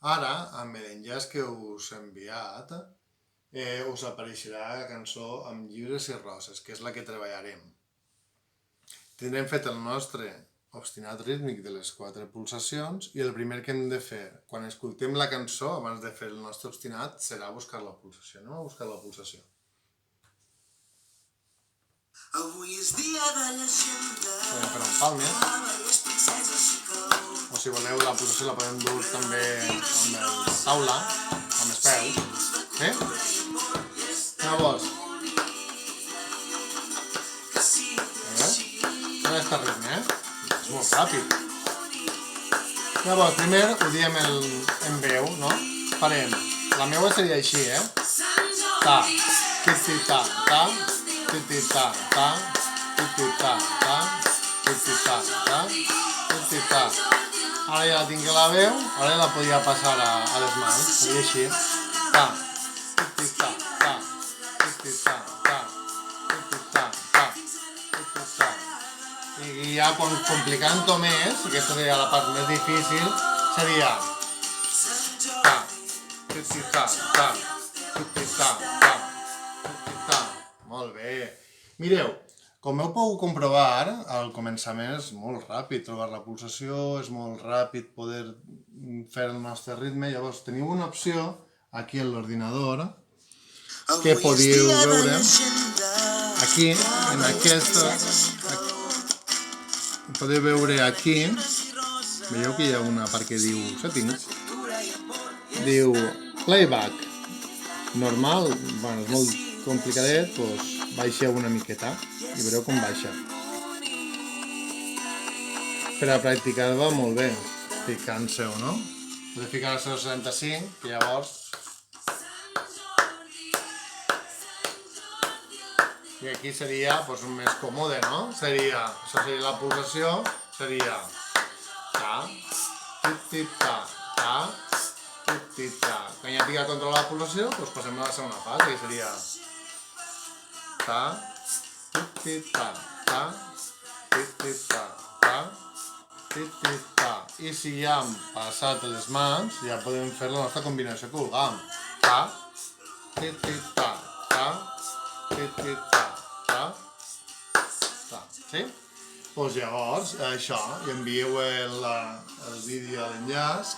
Ara, amb l'enllaç que us he enviat, us apareixerà la cançó amb llibres i roses, que és la que treballarem. Tindrem fet el nostre obstinat rítmic de les 4 pulsacions i el primer que hem de fer quan escoltem la cançó, abans de fer el nostre obstinat, serà buscar la pulsació. Anem a buscar la pulsació. Avui és dia de llegenda. Podem fer un palmes. O si voleu la pulsació la podem dur també amb la taula, amb els peus. Llavors, no està ritme, és molt ràpid. Llavors, primer ho diem en veu, no? Farem, la meva seria així, ta, ti-ti-ta, ta, ti-ti-ta, ta, ti-ti-ta, ta, ti-ti-ta, ta, ti-ti-ta. Ara ja la tinc a la veu, ara la podria passar a les mans, seria així. Ta, ti-ti-ta, ta, ti-ti-ta, ta, ti-ti-ta, ta, ti-ti-ta. I ja complicant-ho més, aquesta seria la part més difícil, seria ta, ti-ti-ta, ta, ti-ti-ta, ta, ti-ti-ta. Molt bé. Mireu, com heu pogut comprovar, al començament és molt ràpid trobar la pulsació, és molt ràpid poder fer el nostre ritme. Llavors teniu una opció aquí a l'ordinador que podíeu veure aquí, en aquesta, podeu veure aquí, veieu que hi ha una part que diu settings, diu playback normal, bueno, és molt complicadet, doncs baixeu una miqueta i veureu com baixa. Per a practicar va molt bé, ficant-se-ho, no? Podeu ficar el 0,75, que llavors... I aquí seria doncs, més còmode, no? Seria, això seria la pulsació, seria ta, ti-ti-ta, ta, ti-ti-ta. Quan ja tinc controlat la pulsació, doncs passem a la segona fase, que seria ta, ti-ti-ta, ta, ti-ti-ta, ta, ti-ti-ta. I si ja hem passat les mans, ja podem fer la nostra combinació que vulguem. Ta, ti-ti-ta, ta, ti-ti-ta, ta, ta. Sí? Doncs llavors, això, i envieu el vídeo a l'enllaç.